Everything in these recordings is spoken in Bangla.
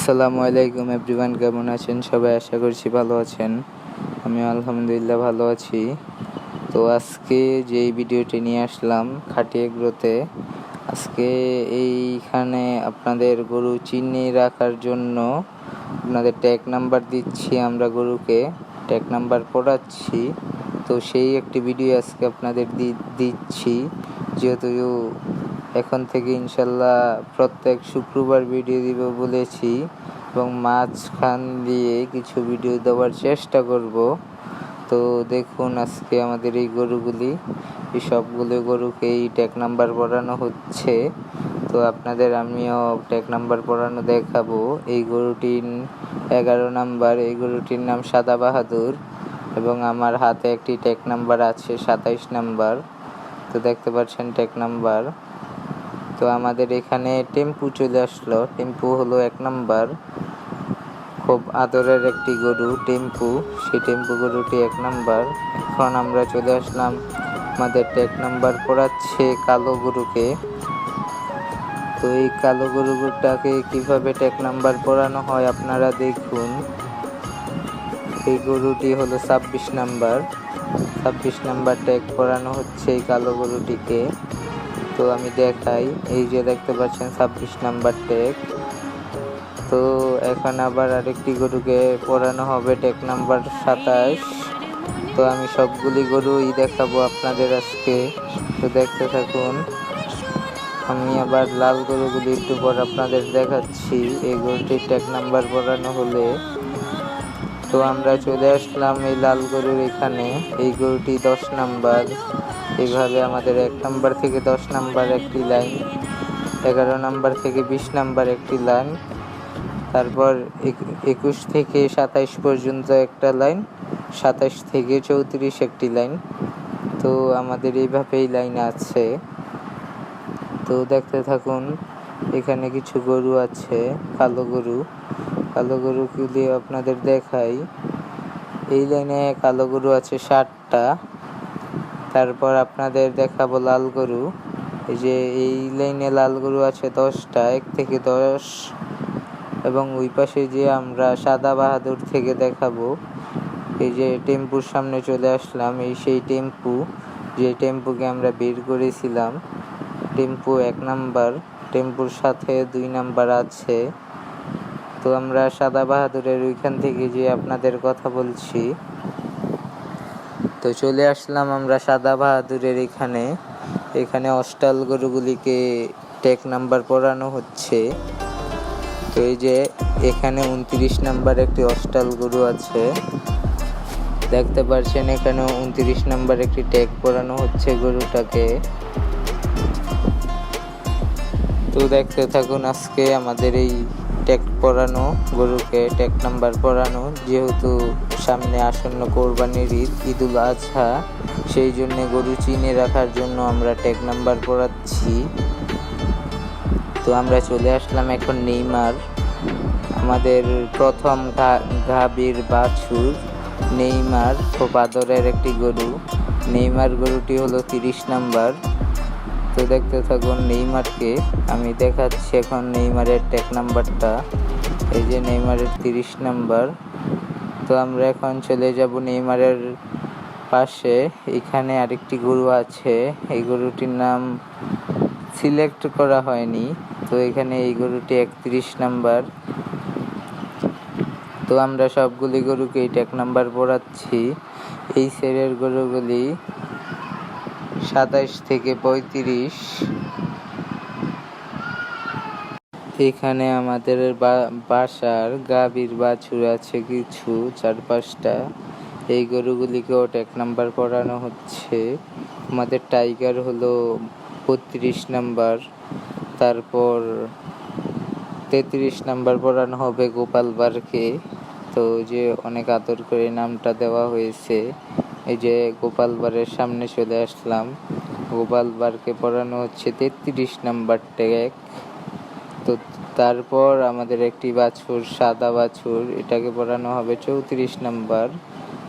আসসালামু আলাইকুম এভরিওয়ান, কেমন আছেন সবাই? আশা করছি ভালো আছেন। আমি আলহামদুলিল্লাহ ভালো আছি। তো আজকে যেই ভিডিওটি নিয়ে আসলাম খাটি এগ্রোতে, আজকে এইখানে আপনাদের গরু চিনি রাখার জন্য আপনাদের ট্যাগ নাম্বার দিচ্ছি, আমরা গরুকে ট্যাগ নাম্বার পড়াচ্ছি। তো সেই একটি ভিডিও আজকে আপনাদের দিচ্ছি, যেহেতু এখন থেকে ইনশাল্লাহ প্রত্যেক শুক্রবার ভিডিও দিব বলেছি, এবং মাঝখান দিয়ে কিছু ভিডিও দেওয়ার চেষ্টা করব। তো দেখুন আজকে আমাদের এই গরুগুলি, এই সবগুলো গরুকে এই ট্যাগ নাম্বার পড়ানো হচ্ছে। তো আপনাদের আমিও ট্যাগ নাম্বার পড়ানো দেখাবো। এই গরুটির 11 নাম্বার, এই গরুটির নাম সাদা বাহাদুর, এবং আমার হাতে একটি ট্যাগ নাম্বার আছে 27 নাম্বার। তো দেখতে পাচ্ছেন ট্যাগ নাম্বার। তো আমাদের এখানে টেম্পু চলে আসলো, টেম্পু হলো 1 নাম্বার, খুব আদরের একটি গরু টেম্পু, সেই টেম্পু গরুটি 1 নাম্বার। এখন আমরা চলে আসলাম, আমাদের ট্যাগ নাম্বার পড়াচ্ছে কালো গরুকে। তো এই কালো গরুটাকে কিভাবে ট্যাগ নাম্বার পড়ানো হয় আপনারা দেখুন। এই গরুটি হলো 26 নাম্বার, 26 নাম্বার ট্যাগ পড়ানো হচ্ছে এই কালো গরুটিকে। তো আমি দেখাই, এই যে দেখতে পাচ্ছেন 26 নাম্বার ট্যাগ। তো এখন আবার আরেকটি গরুকে পড়ানো হবে ট্যাগ নাম্বার 27। তো আমি সবগুলি গরুই দেখাবো আপনাদের আজকে, তো দেখতে থাকুন। আমি আবার লাল গরুগুলি একটু পর আপনাদের দেখাচ্ছি এই গরুটির ট্যাগ নাম্বার পড়ানো হলে। তো আমরা চলে আসলাম এই লাল গরুর এখানে, এই গরুটি 10 নাম্বার। এইভাবে আমাদের 1 নাম্বার থেকে 10 নাম্বার একটি লাইন, 11 নাম্বার থেকে 20 নাম্বার একটি লাইন, তারপর 21 থেকে 27 পর্যন্ত একটা লাইন, 27 থেকে 34 একটি লাইন। তো আমাদের এইভাবেই লাইন আছে। তো দেখতে থাকুন, এখানে কিছু গরু আছে কালো গরু, কালো গরুগুলি আপনাদের দেখাই। এই লাইনে কালো গরু আছে 60টা। তারপর আপনাদের দেখাবো লাল গরু, এই যে এই লাইনে লাল গরু আছে 10টা, 1 থেকে 10। এবং ওই পাশে যে আমরা সাদা বাহাদুর থেকে দেখাবো, এই যে টেম্পুর সামনে চলে আসলাম, এই সেই টেম্পু, যে টেম্পুকে আমরা বের করেছিলাম, টেম্পু 1 নাম্বার, টেম্পুর সাথে 2 নাম্বার আছে। তো আমরা সাদা বাহাদুরের ওইখান থেকে যে আপনাদের কথা বলছি, তো চলে আসলাম আমরা সাদা বাহাদুরের এখানে অস্টাল গরুগুলিকে ট্যাগ নাম্বার পড়ানো হচ্ছে। তো এই যে এখানে 29 নাম্বার একটি অস্টাল গরু আছে, দেখতে পাচ্ছেন এখানে 29 নাম্বার একটি ট্যাগ পড়ানো হচ্ছে গরুটাকে। তো দেখতে থাকুন আজকে আমাদের এই ট্যাগ পড়ানো গরুকে ট্যাগ নাম্বার পড়ানো, যেহেতু সামনে আসন্ন কোরবানির ঈদুল আজহা, সেই জন্য গরু চিনে রাখার জন্য আমরা ট্যাগ নাম্বার পড়াচ্ছি। তো আমরা চলে আসলাম এখন নেইমার, আমাদের প্রথম গাভীর বাছুর নেইমার, খুব আদরের একটি গরু। নেইমার গরুটি হলো 30 নাম্বার। তো দেখতে থাকুন নেইমারকে আমি দেখাচ্ছি এখন নেইমারের ট্যাগ নাম্বারটা, এই যে নেইমারের 30 নাম্বার। তো আমরা এখন চলে যাব নেইমারের পাশে, এখানে আরেকটি গরু আছে, এই গরুটির নাম সিলেক্ট করা হয়নি। তো এখানে এই গরুটি 31 নাম্বার। তো আমরা সবগুলি গরুকে এই ট্যাগ নাম্বার পড়াচ্ছি। এই সেরের গরুগুলি 27 থেকে 35। এখানে আমাদের বাসার গাভীর বাছুর আছে কিছু 4-5টা, এই গরুগুলিকেও ট্যাগ নাম্বার পড়ানো হচ্ছে। আমাদের টাইগার হলো 32 নাম্বার, তারপর 33 নাম্বার পড়ানো হবে গোপাল বারকে। তো যে অনেক আদর করে নামটা দেওয়া হয়েছে, এই যে গোপাল বারের সামনে চলে আসলাম, গোপাল বারকে পড়ানো হচ্ছে 33 নাম্বার ট্যাগ। তো তারপর আমাদের একটি বাছুর সাদা বাছুর, এটাকে পড়ানো হবে 34 নাম্বার।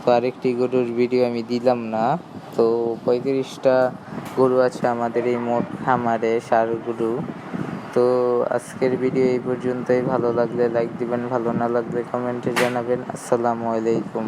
তো আরেকটি গরুর ভিডিও আমি দিলাম না। তো 35টা গরু আছে আমাদের এই মোট খামারে, ষাঁড় গরু। তো আজকের ভিডিও এই পর্যন্তই। ভালো লাগলে লাইক দিবেন, ভালো না লাগলে কমেন্টে জানাবেন। আসসালামু আলাইকুম।